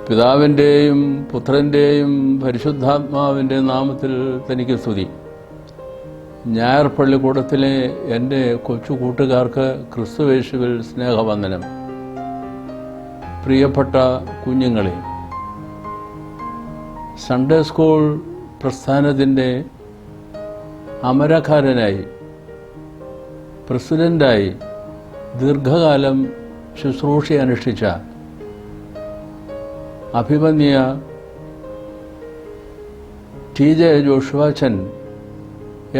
പിതാവിൻ്റെയും പുത്രൻ്റെയും പരിശുദ്ധാത്മാവിൻ്റെ നാമത്തിൽ തനിക്ക് സ്തുതി. ഞായർ പള്ളിക്കൂടത്തിലെ എൻ്റെ കൊച്ചു കൂട്ടുകാർക്ക് ക്രിസ്തുയേശുവിൽ സ്നേഹവന്ദനം. പ്രിയപ്പെട്ട കുഞ്ഞുങ്ങളെ, സൺഡേ സ്കൂൾ പ്രസ്ഥാനത്തിൻ്റെ അമരക്കാരനായി, പ്രസിഡൻ്റായി ദീർഘകാലം ശുശ്രൂഷ അനുഷ്ഠിച്ച അഭിമന്യ TJ ജോഷുവാച്ചൻ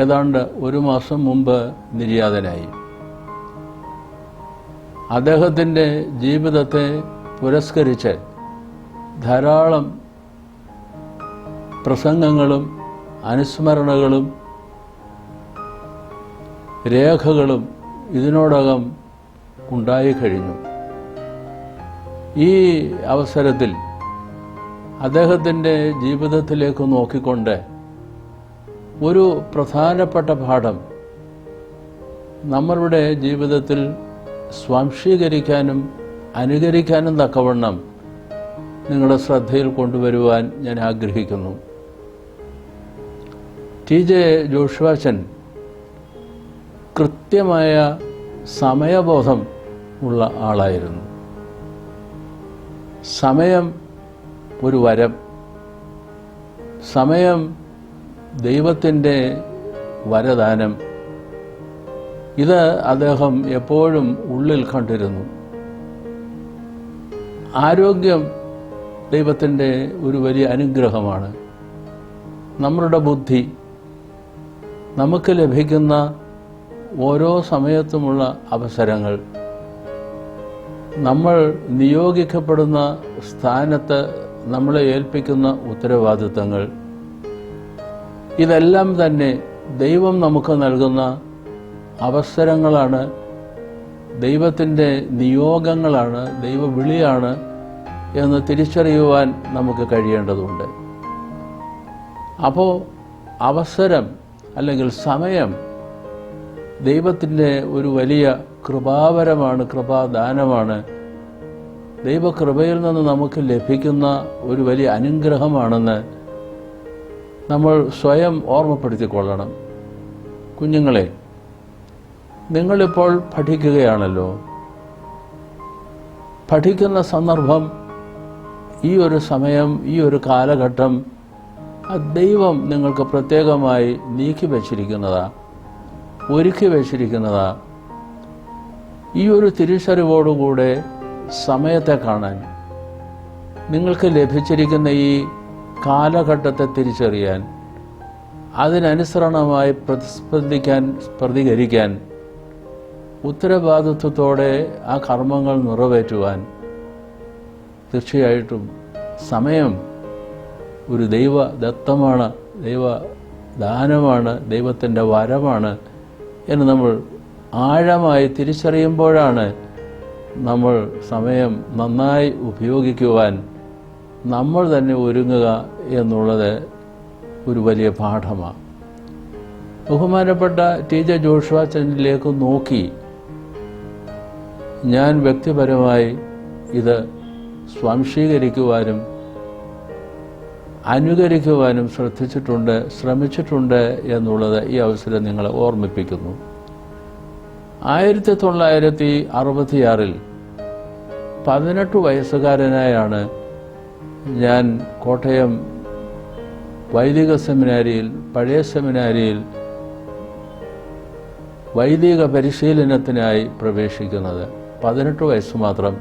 ഏതാണ്ട് ഒരു മാസം മുമ്പ് നിര്യാതനായി. അദ്ദേഹത്തിൻ്റെ ജീവിതത്തെ പുരസ്കരിച്ച് ധാരാളം പ്രസംഗങ്ങളും അനുസ്മരണകളും രേഖകളും ഇതിനോടകം ഉണ്ടായിക്കഴിഞ്ഞു. ഈ അവസരത്തിൽ അദ്ദേഹത്തിൻ്റെ ജീവിതത്തിലേക്ക് നോക്കിക്കൊണ്ട് ഒരു പ്രധാനപ്പെട്ട പാഠം നമ്മളുടെ ജീവിതത്തിൽ സ്വാംശീകരിക്കാനും അനുകരിക്കാനും തക്കവണ്ണം നിങ്ങളുടെ ശ്രദ്ധയിൽ കൊണ്ടുവരുവാൻ ഞാൻ ആഗ്രഹിക്കുന്നു. TJ ജോഷുവാച്ചൻ കൃത്യമായ സമയബോധം ഉള്ള ആളായിരുന്നു. സമയം ഒരു വരം, സമയം ദൈവത്തിൻ്റെ വരദാനം. ഇത് അദ്ദേഹം എപ്പോഴും ഉള്ളിൽ കണ്ടിരുന്നു. ആരോഗ്യം ദൈവത്തിൻ്റെ ഒരു വലിയ അനുഗ്രഹമാണ്. നമ്മളുടെ ബുദ്ധി, നമുക്ക് ലഭിക്കുന്ന ഓരോ സമയത്തുമുള്ള അവസരങ്ങൾ, നമ്മൾ നിയോഗിക്കപ്പെടുന്ന സ്ഥാനത്ത് നമ്മളെ ഏൽപ്പിക്കുന്ന ഉത്തരവാദിത്തങ്ങൾ, ഇതെല്ലാം തന്നെ ദൈവം നമുക്ക് നൽകുന്ന അവസരങ്ങളാണ്, ദൈവത്തിൻ്റെ നിയോഗങ്ങളാണ്, ദൈവവിളിയാണ് എന്ന് തിരിച്ചറിയുവാൻ നമുക്ക് കഴിയേണ്ടതുണ്ട്. അപ്പോൾ അവസരം അല്ലെങ്കിൽ സമയം ദൈവത്തിൻ്റെ ഒരു വലിയ കൃപാവരമാണ്, കൃപാദാനമാണ്. ദൈവകൃപയിൽ നിന്ന് നമുക്ക് ലഭിക്കുന്ന ഒരു വലിയ അനുഗ്രഹമാണെന്ന് നമ്മൾ സ്വയം ഓർമ്മപ്പെടുത്തിക്കൊള്ളണം. കുഞ്ഞുങ്ങളെ, നിങ്ങളിപ്പോൾ പഠിക്കുകയാണല്ലോ. പഠിക്കുന്ന സന്ദർഭം, ഈ ഒരു സമയം, ഈ ഒരു കാലഘട്ടം ദൈവം നിങ്ങൾക്ക് പ്രത്യേകമായി നീക്കി വച്ചിരിക്കുന്നതാ, ഒരുക്കി വച്ചിരിക്കുന്നതാ. ഈ ഒരു തിരിച്ചറിവോടുകൂടെ സമയത്തെ കാണാൻ, നിങ്ങൾക്ക് ലഭിച്ചിരിക്കുന്ന ഈ കാലഘട്ടത്തെ തിരിച്ചറിയാൻ, അതിനനുസരണമായി പ്രതികരിക്കാൻ, ഉത്തരവാദിത്വത്തോടെ ആ കർമ്മങ്ങൾ നിറവേറ്റുവാൻ തീർച്ചയായിട്ടും സമയം ഒരു ദൈവദത്തമാണ്, ദൈവദാനമാണ്, ദൈവത്തിൻ്റെ വരമാണ് എന്ന് നമ്മൾ ആഴമായി തിരിച്ചറിയുമ്പോഴാണ് നമ്മൾ സമയം നന്നായി ഉപയോഗിക്കുവാൻ നമ്മൾ തന്നെ ഒരുങ്ങുക എന്നുള്ളത് ഒരു വലിയ പാഠമാണ്. ബഹുമാനപ്പെട്ട TJ ജോഷുവാച്ചനിലേക്ക് നോക്കി ഞാൻ വ്യക്തിപരമായി ഇത് സ്വാംശീകരിക്കുവാനും അനുകരിക്കുവാനും ശ്രമിച്ചിട്ടുണ്ട് എന്നുള്ളത് ഈ അവസരം നിങ്ങളെ ഓർമ്മിപ്പിക്കുന്നു. 1966 18 വയസ്സുകാരനായാണ് ഞാൻ കോട്ടയം വൈദിക സെമിനാരിയിൽ, പഴയ സെമിനാരിയിൽ വൈദിക പരിശീലനത്തിനായി പ്രവേശിക്കുന്നത്. 18 വയസ്സ് മാത്രം.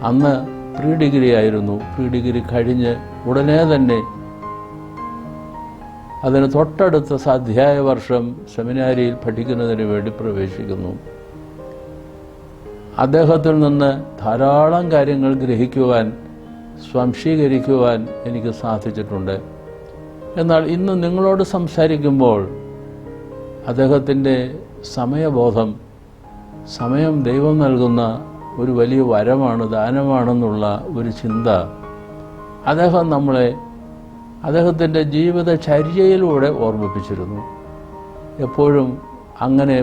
അന്ന് പ്രീ ഡിഗ്രി ആയിരുന്നു. പ്രീ ഡിഗ്രി കഴിഞ്ഞ് ഉടനെ തന്നെ അതിന് തൊട്ടടുത്ത അധ്യായ വർഷം സെമിനാരിയിൽ പഠിക്കുന്നതിന് വേണ്ടി പ്രവേശിക്കുന്നു. അദ്ദേഹത്തിൽ നിന്ന് ധാരാളം കാര്യങ്ങൾ ഗ്രഹിക്കുവാൻ, സ്വാംശീകരിക്കുവാൻ എനിക്ക് സാധിച്ചിട്ടുണ്ട്. എന്നാൽ ഇന്ന് നിങ്ങളോട് സംസാരിക്കുമ്പോൾ അദ്ദേഹത്തിൻ്റെ സമയബോധം, സമയം ദൈവം നൽകുന്ന ഒരു വലിയ വരമാണ്, ദാനമാണെന്നുള്ള ഒരു ചിന്ത അദ്ദേഹം നമ്മളെ അദ്ദേഹത്തിൻ്റെ ജീവിതചര്യയിലൂടെ ഓർമ്മിപ്പിച്ചിരുന്നു. എപ്പോഴും അങ്ങനെ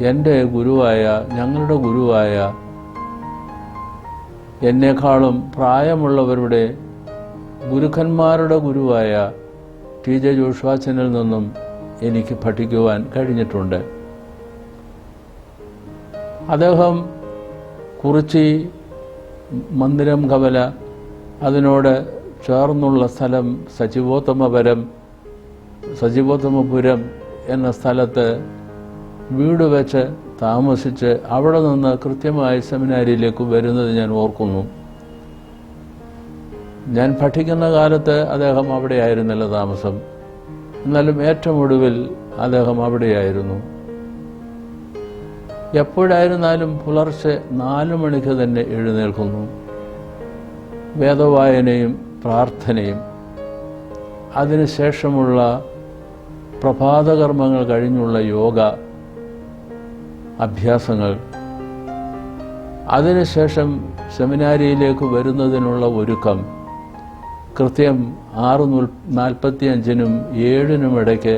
എൻ്റെ ഗുരുവായ, ഞങ്ങളുടെ ഗുരുവായ, എന്നേക്കാളും പ്രായമുള്ളവരുടെ ഗുരുക്കന്മാരുടെ ഗുരുവായ ടി.ജെ. ജോഷുവാച്ചനിൽ നിന്നും എനിക്ക് പഠിക്കുവാൻ കഴിഞ്ഞിട്ടുണ്ട്. അദ്ദേഹം കുറിച്ചി, മന്ദിരം കവല, അതിനോട് ചേർന്നുള്ള സ്ഥലം സജീവോത്തമപുരം എന്ന സ്ഥലത്ത് വീട് വെച്ച് താമസിച്ച് അവിടെ നിന്ന് കൃത്യമായി സെമിനാരിയിലേക്ക് വരുന്നത് ഞാൻ ഓർക്കുന്നു. ഞാൻ പഠിക്കുന്ന കാലത്ത് അദ്ദേഹം അവിടെയായിരുന്നില്ല താമസം. എന്നാലും ഏറ്റവും ഒടുവിൽ അദ്ദേഹം അവിടെയായിരുന്നു. എപ്പോഴായിരുന്നാലും പുലർച്ചെ 4 മണിക്ക് തന്നെ എഴുന്നേൽക്കുന്നു. വേദവായനയും പ്രാർത്ഥനയും അതിനുശേഷമുള്ള പ്രഭാതകർമ്മങ്ങൾ കഴിഞ്ഞുള്ള യോഗ അഭ്യാസങ്ങൾ, അതിനുശേഷം സെമിനാരിയിലേക്ക് വരുന്നതിനുള്ള ഒരുക്കം, കൃത്യം 6:45-നും 7-നും ഇടയ്ക്ക്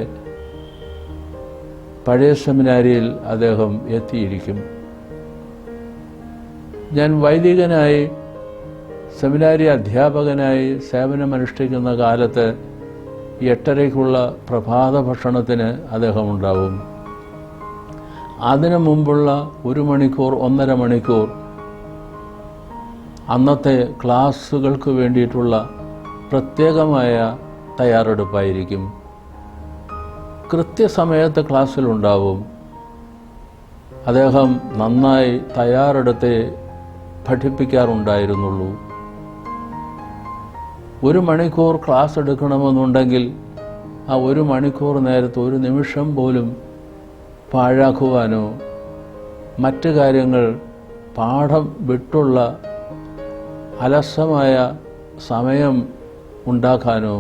പഴയ സെമിനാരിയിൽ അദ്ദേഹം എത്തിയിരിക്കും. ഞാൻ വൈദികനായി, സെമിനാരി അധ്യാപകനായി സേവനമനുഷ്ഠിക്കുന്ന കാലത്ത് 8:30-ക്കുള്ള പ്രഭാത ഭക്ഷണത്തിന് അദ്ദേഹം ഉണ്ടാവും. അതിനു മുമ്പുള്ള 1 മണിക്കൂർ 1.5 മണിക്കൂർ അന്നത്തെ ക്ലാസ്സുകൾക്ക് വേണ്ടിയിട്ടുള്ള പ്രത്യേകമായ തയ്യാറെടുപ്പായിരിക്കും. കൃത്യസമയത്ത് ക്ലാസ്സിലുണ്ടാവും. അദ്ദേഹം നന്നായി തയ്യാറെടുത്തേ പഠിപ്പിക്കാറുണ്ടായിരുന്നുള്ളൂ. 1 മണിക്കൂർ ക്ലാസ് എടുക്കണമെന്നുണ്ടെങ്കിൽ ആ 1 മണിക്കൂർ നേരത്ത് 1 നിമിഷം പോലും പാഴാക്കുവാനോ മറ്റ് കാര്യങ്ങൾ പാഠം വിട്ടുള്ള അലസമായ സമയം ഉണ്ടാക്കാനോ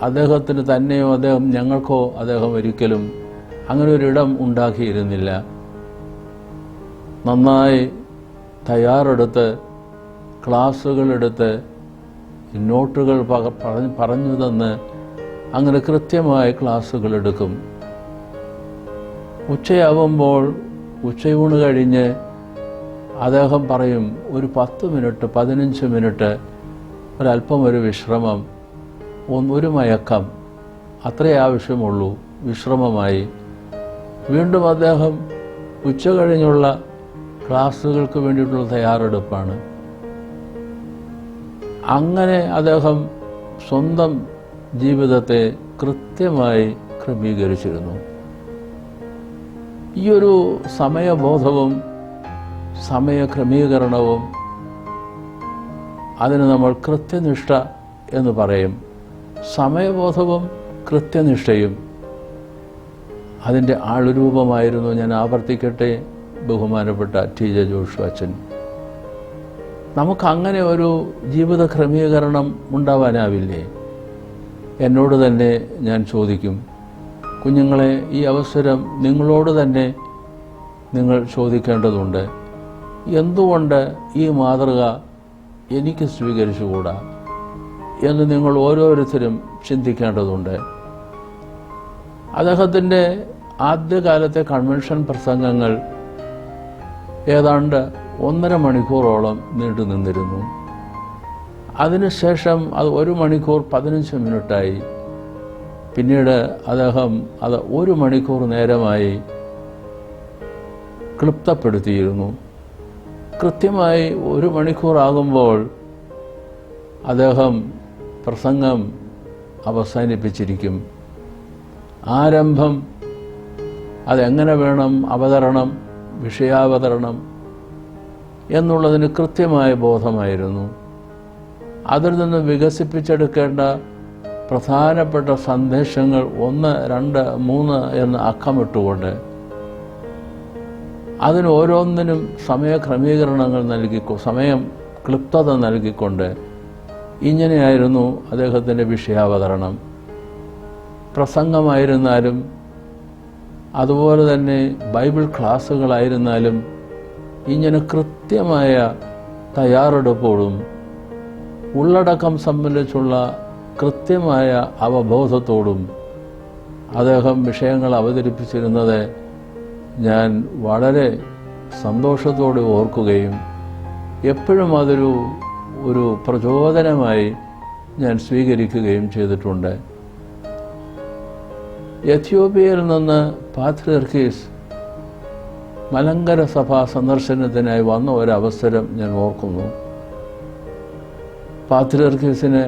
അദ്ദേഹത്തിന് തന്നെയോ ഞങ്ങൾക്കോ അദ്ദേഹം ഒരിക്കലും അങ്ങനെ ഒരിടം ഉണ്ടാക്കിയിരുന്നില്ല. നന്നായി തയ്യാറെടുത്ത് ക്ലാസ്സുകളെടുത്ത് നോട്ടുകൾ പറഞ്ഞു തന്ന് അങ്ങനെ കൃത്യമായി ക്ലാസ്സുകൾ എടുക്കും. ഉച്ചയാവുമ്പോൾ ഉച്ചയൂണ് കഴിഞ്ഞ് അദ്ദേഹം പറയും, ഒരു 10 മിനിറ്റ് 15 മിനിറ്റ് ഒരല്പം ഒരു വിശ്രമം, ഒരു മയക്കം, അത്രേ ആവശ്യമുള്ളൂ വിശ്രമമായി. വീണ്ടും അദ്ദേഹം ഉച്ച കഴിഞ്ഞുള്ള ക്ലാസ്സുകൾക്ക് വേണ്ടിയിട്ടുള്ള തയ്യാറെടുപ്പാണ്. അങ്ങനെ അദ്ദേഹം സ്വന്തം ജീവിതത്തെ കൃത്യമായി ക്രമീകരിച്ചിരുന്നു. ഈയൊരു സമയബോധവും സമയക്രമീകരണവും അതിന് നമ്മൾ കൃത്യനിഷ്ഠ എന്ന് പറയും. സമയബോധവും കൃത്യനിഷ്ഠയും അതിൻ്റെ ആളുരൂപമായിരുന്നു, ഞാൻ ആവർത്തിക്കട്ടെ, ബഹുമാനപ്പെട്ട ടി.ജെ. ജോഷുവാച്ചൻ. നമുക്കങ്ങനെ ഒരു ജീവിത ക്രമീകരണം ഉണ്ടാവാനാവില്ലേ? എന്നോട് തന്നെ ഞാൻ ചോദിക്കും. കുഞ്ഞുങ്ങളെ, ഈ അവസരം നിങ്ങളോട് തന്നെ നിങ്ങൾ ചോദിക്കേണ്ടതുണ്ട്. എന്തുകൊണ്ട് ഈ മാതൃക എനിക്ക് സ്വീകരിച്ചുകൂടാ എന്ന് നിങ്ങൾ ഓരോരുത്തരും ചിന്തിക്കേണ്ടതുണ്ട്. അദ്ദേഹത്തിൻ്റെ ആദ്യകാലത്തെ കൺവെൻഷൻ പ്രസംഗങ്ങൾ ഏതാണ്ട് 1.5 മണിക്കൂറോളം നീണ്ടു നിന്നിരുന്നു. അതിനുശേഷം അത് 1 മണിക്കൂർ 15 മിനിറ്റായി. പിന്നീട് അദ്ദേഹം അത് 1 മണിക്കൂർ നേരമായി ക്ലിപ്തപ്പെടുത്തിയിരുന്നു. കൃത്യമായി 1 മണിക്കൂറാകുമ്പോൾ അദ്ദേഹം പ്രസംഗം അവസാനിപ്പിച്ചിരിക്കും. ആരംഭം, അതെങ്ങനെ വേണം, അവതരണം, വിഷയാവതരണം എന്നുള്ളതിന് കൃത്യമായ ബോധമായിരുന്നു. അതിൽ നിന്ന് വികസിപ്പിച്ചെടുക്കേണ്ട പ്രധാനപ്പെട്ട സന്ദേശങ്ങൾ 1, 2, 3 എന്ന് അക്കമിട്ടുകൊണ്ട് അതിന് ഓരോന്നിനും സമയക്രമീകരണങ്ങൾ സമയം ക്ലിപ്തത നൽകിക്കൊണ്ട് ഇങ്ങനെയായിരുന്നു അദ്ദേഹത്തിൻ്റെ വിഷയാവതരണം. പ്രസംഗമായിരുന്നാലും അതുപോലെ തന്നെ ബൈബിൾ ക്ലാസ്സുകളായിരുന്നാലും ഇങ്ങനെ കൃത്യമായ തയ്യാറെടുപ്പോടും ഉള്ളടക്കം സംബന്ധിച്ചുള്ള കൃത്യമായ അവബോധത്തോടും അദ്ദേഹം വിഷയങ്ങൾ അവതരിപ്പിച്ചിരുന്നത് ഞാൻ വളരെ സന്തോഷത്തോടെ ഓർക്കുകയും എപ്പോഴും ഒരു പ്രചോദനമായി ഞാൻ സ്വീകരിക്കുകയും ചെയ്തിട്ടുണ്ട്. എത്യോപ്യയിൽ നിന്ന് പാത്രിയർക്കീസ് മലങ്കര സഭാ സന്ദർശനത്തിനായി വന്ന ഒരവസരം ഞാൻ ഓർക്കുന്നു. പാത്രിയർക്കീസിന്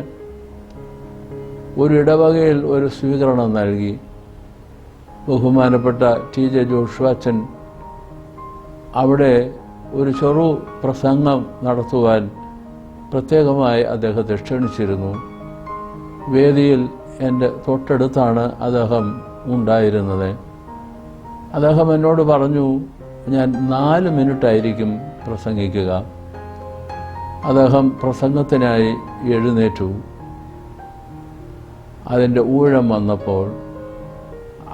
ഒരു ഇടവകയിൽ ഒരു സ്വീകരണം നൽകി. ബഹുമാനപ്പെട്ട TJ ജോഷുവാച്ചൻ അവിടെ ഒരു ചെറു പ്രസംഗം നടത്തുവാൻ പ്രത്യേകമായി അദ്ദേഹത്തെ ക്ഷണിച്ചിരുന്നു. വേദിയിൽ എൻ്റെ തൊട്ടടുത്താണ് അദ്ദേഹം ഉണ്ടായിരുന്നത്. അദ്ദേഹം എന്നോട് പറഞ്ഞു, ഞാൻ 4 മിനിറ്റായിരിക്കും പ്രസംഗിക്കുക. അദ്ദേഹം പ്രസംഗത്തിനായി എഴുന്നേറ്റു. അതിൻ്റെ ഊഴം വന്നപ്പോൾ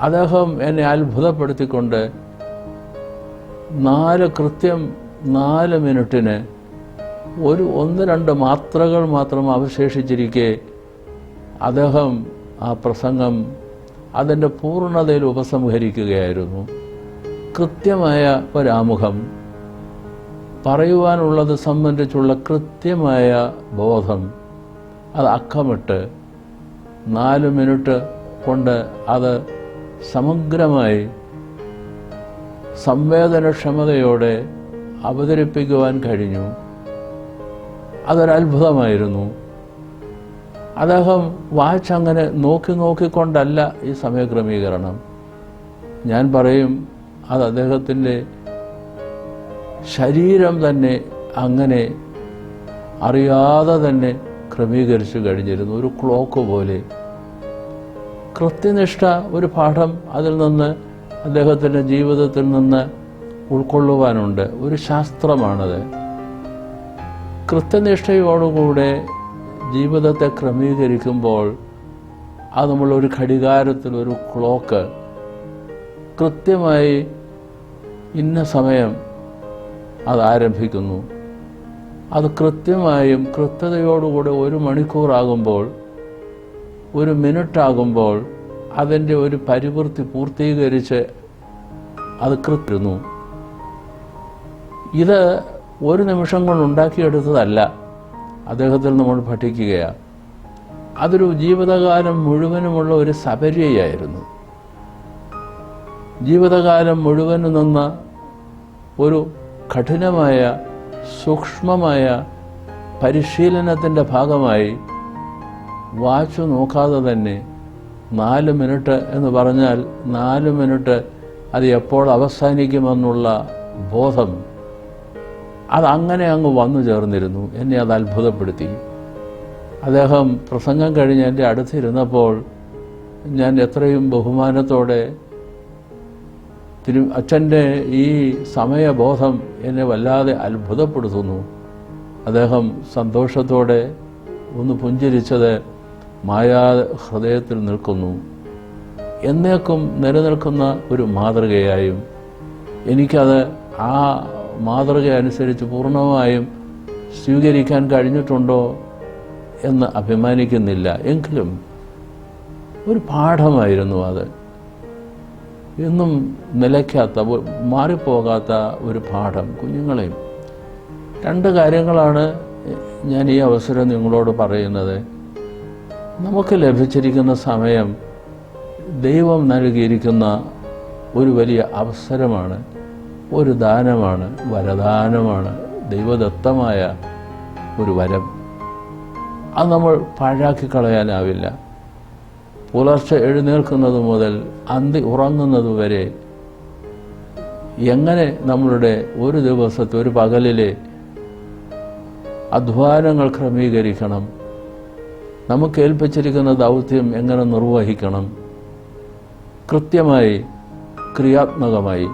അദ്ദേഹം എന്നെ അത്ഭുതപ്പെടുത്തിക്കൊണ്ട് കൃത്യം 4 മിനിറ്റിന് 1-2 മാത്രകൾ മാത്രം അവശേഷിച്ചിരിക്കെ അദ്ദേഹം ആ പ്രസംഗം അതിൻ്റെ പൂർണ്ണതയിൽ ഉപസംഹരിക്കുകയായിരുന്നു. കൃത്യമായ ഒരാമുഖം, പറയുവാനുള്ളത് സംബന്ധിച്ചുള്ള കൃത്യമായ ബോധം, അത് അക്കമിട്ട് 4 മിനിറ്റ് കൊണ്ട് അത് സമഗ്രമായി സംവേദനക്ഷമതയോടെ അവതരിപ്പിക്കുവാൻ കഴിഞ്ഞു. അതൊരത്ഭുതമായിരുന്നു. അദ്ദേഹം വാച്ചങ്ങനെ നോക്കിക്കൊണ്ടല്ല ഈ സമയക്രമീകരണം. ഞാൻ പറയും, അത് അദ്ദേഹത്തിൻ്റെ ശരീരം തന്നെ അങ്ങനെ അറിയാതെ തന്നെ ക്രമീകരിച്ചു കഴിഞ്ഞിരുന്നു. ഒരു ക്ലോക്ക് പോലെ കൃത്യനിഷ്ഠ, ഒരു പാഠം അതിൽ നിന്ന് അദ്ദേഹത്തിൻ്റെ ജീവിതത്തിൽ നിന്ന് ഉൾക്കൊള്ളുവാനുണ്ട്. ഒരു ശാസ്ത്രമാണത്. കൃത്യനിഷ്ഠയോടുകൂടെ ജീവിതത്തെ ക്രമീകരിക്കുമ്പോൾ അത് നമ്മളൊരു ഘടികാരത്തിൽ, ഒരു ക്ലോക്ക് കൃത്യമായി ഇന്ന സമയം അത് ആരംഭിക്കുന്നു. അത് കൃത്യമായും കൃത്യതയോടുകൂടെ 1 മണിക്കൂറാകുമ്പോൾ, 1 മിനിറ്റാകുമ്പോൾ അതിൻ്റെ ഒരു പരിവൃത്തി പൂർത്തീകരിച്ച് അത് കൃത്യന്നു. ഇത് 1 നിമിഷം കൊണ്ട് ഉണ്ടാക്കിയെടുത്തതല്ല, അദ്ദേഹത്തിൽ നമ്മൾ പഠിക്കുകയാണ്. അതൊരു ജീവിതകാലം മുഴുവനുമുള്ള ഒരു സപര്യയായിരുന്നു. ജീവിതകാലം മുഴുവനും നിന്ന ഒരു കഠിനമായ സൂക്ഷ്മമായ പരിശീലനത്തിൻ്റെ ഭാഗമായി വാച്ച് നോക്കാതെ തന്നെ 4 മിനിറ്റ് എന്ന് പറഞ്ഞാൽ 4 മിനിറ്റ് അത് എപ്പോൾ അവസാനിക്കുമെന്നുള്ള ബോധം അതങ്ങനെ അങ്ങ് വന്നു ചേർന്നിരുന്നു. എന്നെ അത് അത്ഭുതപ്പെടുത്തി. അദ്ദേഹം പ്രസംഗം കഴിഞ്ഞ് എൻ്റെ അടുത്തിരുന്നപ്പോൾ ഞാൻ എത്രയും ബഹുമാനത്തോടെ അച്ഛൻ്റെ ഈ സമയബോധം എന്നെ വല്ലാതെ അത്ഭുതപ്പെടുത്തുന്നു. അദ്ദേഹം സന്തോഷത്തോടെ ഒന്ന് പുഞ്ചിരിച്ചത് മായാതെ ഹൃദയത്തിൽ നിൽക്കുന്നു. എന്നേക്കും നിലനിൽക്കുന്ന ഒരു മാതൃകയായും എനിക്കത് ആ മാതൃക അനുസരിച്ച് പൂർണ്ണമായും സ്വീകരിക്കാൻ കഴിഞ്ഞിട്ടുണ്ടോ എന്ന് അഭിമാനിക്കുന്നില്ല. എങ്കിലും ഒരു പാഠമായിരുന്നു അത്. എന്നും നിലയ്ക്കാത്ത, മാറിപ്പോകാത്ത ഒരു പാഠം. കുഞ്ഞുങ്ങളെയും 2 കാര്യങ്ങളാണ് ഞാൻ ഈ അവസരം നിങ്ങളോട് പറയുന്നത്. നമുക്ക് ലഭിച്ചിരിക്കുന്ന സമയം ദൈവം നൽകിയിരിക്കുന്ന ഒരു വലിയ അവസരമാണ്, ഒരു ദാനമാണ്, വരദാനമാണ്, ദൈവദത്തമായ ഒരു വരം. അത് നമ്മൾ പാഴാക്കി കളയാനാവില്ല. പുലർച്ചെ എഴുന്നേൽക്കുന്നത് മുതൽ അന്തി ഉറങ്ങുന്നത് വരെ എങ്ങനെ നമ്മളുടെ ഒരു ദിവസത്തെ, ഒരു പകലിലെ അധ്വാനങ്ങൾ ക്രമീകരിക്കണം, നമുക്ക് ഏൽപ്പിച്ചിരിക്കുന്ന ദൗത്യം എങ്ങനെ നിർവഹിക്കണം, കൃത്യമായി, ക്രിയാത്മകമായി.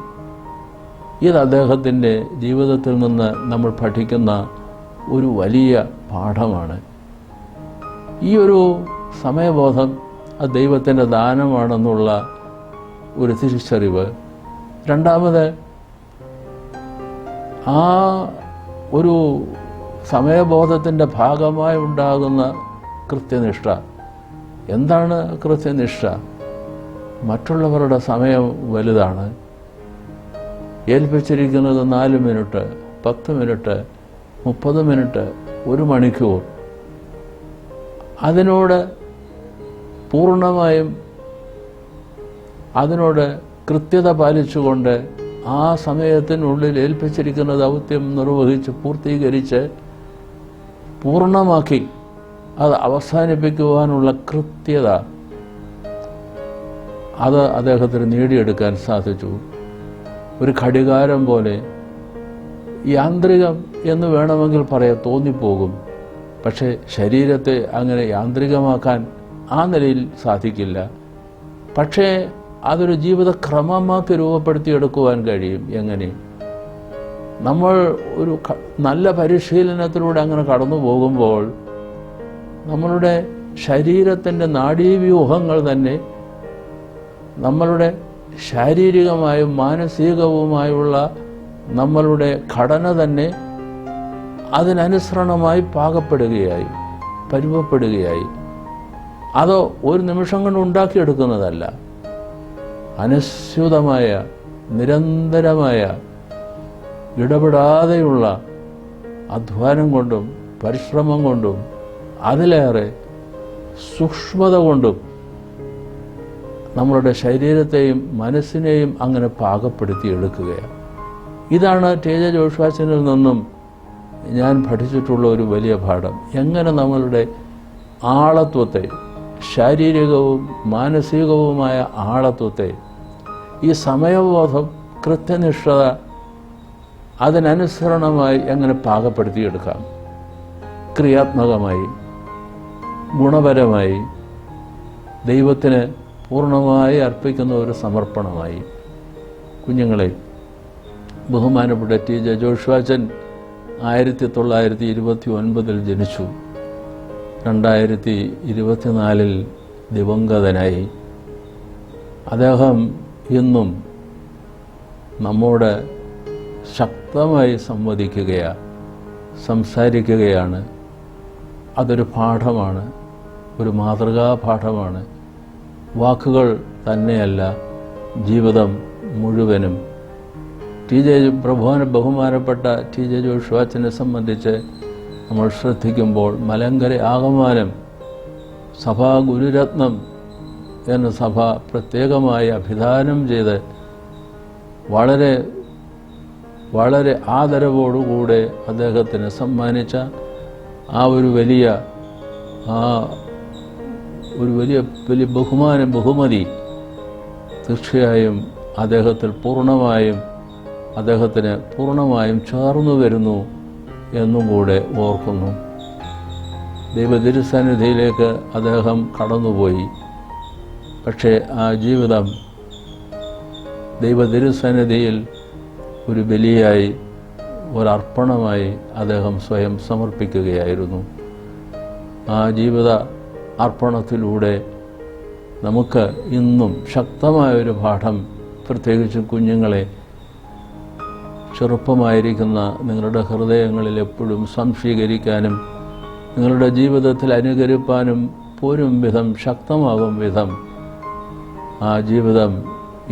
ഇത് അദ്ദേഹത്തിൻ്റെ ജീവിതത്തിൽ നിന്ന് നമ്മൾ പഠിക്കുന്ന ഒരു വലിയ പാഠമാണ്. ഈ ഒരു സമയബോധം അത് ദൈവത്തിൻ്റെ ദാനമാണെന്നുള്ള ഒരു തിരിച്ചറിവ്. രണ്ടാമത്, ആ ഒരു സമയബോധത്തിൻ്റെ ഭാഗമായി ഉണ്ടാകുന്ന കൃത്യനിഷ്ഠ. എന്താണ് കൃത്യനിഷ്ഠ? മറ്റുള്ളവരുടെ സമയം വലുതാണ്. ഏൽപ്പിച്ചിരിക്കുന്നത് 4 മിനിറ്റ്, 10 മിനിറ്റ്, 30 മിനിറ്റ്, 1 മണിക്കൂർ. അതിനോട് പൂർണ്ണമായും അതിനോട് കൃത്യത പാലിച്ചുകൊണ്ട് ആ സമയത്തിനുള്ളിൽ ഏൽപ്പിച്ചിരിക്കുന്ന ദൗത്യം നിർവഹിച്ച് പൂർത്തീകരിച്ച് പൂർണ്ണമാക്കി അത് അവസാനിപ്പിക്കുവാനുള്ള കൃത്യത അത് അദ്ദേഹത്തിന് നേടിയെടുക്കാൻ സാധിച്ചു. ഒരു ഘടികാരം പോലെ യാന്ത്രികം എന്ന് വേണമെങ്കിൽ തോന്നിപ്പോകും. പക്ഷേ ശരീരത്തെ അങ്ങനെ യാന്ത്രികമാക്കാൻ ആ നിലയിൽ സാധിക്കില്ല. പക്ഷേ അതൊരു ജീവിതക്രമമാക്കി രൂപപ്പെടുത്തിയെടുക്കുവാൻ കഴിയും. എങ്ങനെ? നമ്മൾ ഒരു നല്ല പരിശീലനത്തിലൂടെ അങ്ങനെ കടന്നു പോകുമ്പോൾ നമ്മളുടെ ശരീരത്തിൻ്റെ നാഡീവ്യൂഹങ്ങൾ തന്നെ നമ്മളുടെ ശാരീരികമായും മാനസികവുമായുള്ള നമ്മളുടെ ഘടന തന്നെ അതിനനുസരണമായി പാകപ്പെടുകയായി, പരുവപ്പെടുകയായി. അതോ ഒരു നിമിഷം കൊണ്ട് ഉണ്ടാക്കിയെടുക്കുന്നതല്ല. അനുസ്യൂതമായ, നിരന്തരമായ, ഇടപെടാതെയുള്ള അധ്വാനം കൊണ്ടും പരിശ്രമം കൊണ്ടും അതിലേറെ സൂക്ഷ്മത കൊണ്ടും നമ്മളുടെ ശരീരത്തെയും മനസ്സിനെയും അങ്ങനെ പാകപ്പെടുത്തിയെടുക്കുകയാണ്. ഇതാണ് ടി.ജെ. ജോഷുവാച്ചനിൽ നിന്നും ഞാൻ പഠിച്ചിട്ടുള്ള ഒരു വലിയ പാഠം. എങ്ങനെ നമ്മളുടെ ആളത്വത്തെ, ശാരീരികവും മാനസികവുമായ ആളത്വത്തെ, ഈ സമയബോധം, കൃത്യനിഷ്ഠത അതിനനുസരണമായി എങ്ങനെ പാകപ്പെടുത്തിയെടുക്കാം. ക്രിയാത്മകമായി, ഗുണപരമായി, ദൈവത്തിന് പൂർണ്ണമായി അർപ്പിക്കുന്ന ഒരു സമർപ്പണമായി. കുഞ്ഞുങ്ങളെ, ബഹുമാനപ്പെട്ട ടി.ജെ. ജോഷുവാച്ചൻ 1929 ജനിച്ചു. 2024 ദിവംഗതനായി. അദ്ദേഹം ഇന്നും നമ്മോട് ശക്തമായി സംസാരിക്കുകയാണ്. അതൊരു പാഠമാണ്, ഒരു മാതൃകാ പാഠമാണ്. വാക്കുകൾ തന്നെയല്ല, ജീവിതം മുഴുവനും. ബഹുമാനപ്പെട്ട ടി.ജെ. ജോഷുവാച്ചനെ സംബന്ധിച്ച് നമ്മൾ ശ്രദ്ധിക്കുമ്പോൾ മലങ്കര ആകമാനം സഭാ ഗുരുരത്നം എന്ന സഭ പ്രത്യേകമായി അഭിദാനം ചെയ്ത് വളരെ വളരെ ആദരവോടുകൂടെ അദ്ദേഹത്തിന് സമ്മാനിച്ച ആ ഒരു വലിയ ബഹുമതി തീർച്ചയായും അദ്ദേഹത്തിന് പൂർണ്ണമായും ചേർന്നു വരുന്നു എന്നും കൂടെ ഓർക്കുന്നു. ദൈവതിരുസന്നിധിയിലേക്ക് അദ്ദേഹം കടന്നുപോയി. പക്ഷേ ആ ജീവിതം ദൈവതിരുസന്നിധിയിൽ ഒരു ബലിയായി, ഒരർപ്പണമായി അദ്ദേഹം സ്വയം സമർപ്പിക്കുകയായിരുന്നു. ആ ജീവിത അർപ്പണത്തിലൂടെ നമുക്ക് ഇന്നും ശക്തമായൊരു പാഠം, പ്രത്യേകിച്ച് കുഞ്ഞുങ്ങളെ, ചെറുപ്പമായിരിക്കുന്ന നിങ്ങളുടെ ഹൃദയങ്ങളിൽ എപ്പോഴും സംശീകരിക്കാനും നിങ്ങളുടെ ജീവിതത്തിൽ അനുകരിപ്പാനും പോരും വിധം, ശക്തമാകും വിധം ആ ജീവിതം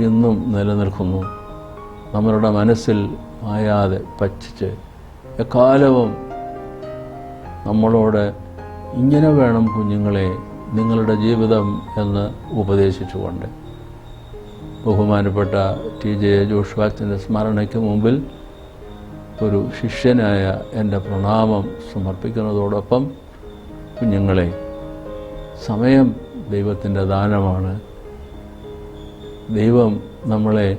ഇന്നും നിലനിൽക്കുന്നു. നമ്മളുടെ മനസ്സിൽ മായാതെ പച്ചിച്ച് എക്കാലവും നമ്മളോട് ഇങ്ങനെ വേണം കുഞ്ഞുങ്ങളെ നിങ്ങളുടെ ജീവിതം എന്ന് ഉപദേശിച്ചുകൊണ്ട് ബഹുമാനപ്പെട്ട ടി.ജെ. ജോഷുവാച്ചൻ്റെ സ്മരണയ്ക്ക് മുമ്പിൽ ഒരു ശിഷ്യനായ എൻ്റെ പ്രണാമം സമർപ്പിക്കുന്നതോടൊപ്പം കുഞ്ഞുങ്ങളെ, സമയം ദൈവത്തിൻ്റെ ദാനമാണ്. ദൈവം നമ്മളെ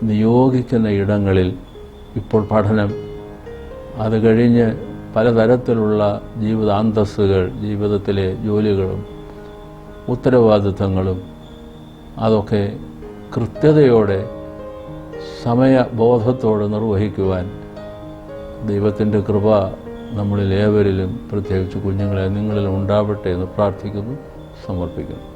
നിയോഗിക്കുന്ന ഇടങ്ങളിൽ, ഇപ്പോൾ പഠനം, അത് കഴിഞ്ഞ് പലതരത്തിലുള്ള ജീവിതാന്തസ്സുകൾ, ജീവിതത്തിലെ ജോലികളും ഉത്തരവാദിത്തങ്ങളും, അതൊക്കെ കൃത്യതയോടെ സമയബോധത്തോടെ നിർവഹിക്കുവാൻ ദൈവത്തിൻ്റെ കൃപ നമ്മളിൽ ഏവരിലും, പ്രത്യേകിച്ച് കുഞ്ഞുങ്ങളെ നിങ്ങളിൽ ഉണ്ടാവട്ടെ എന്ന് പ്രാർത്ഥിക്കുന്നു, സമർപ്പിക്കുന്നു.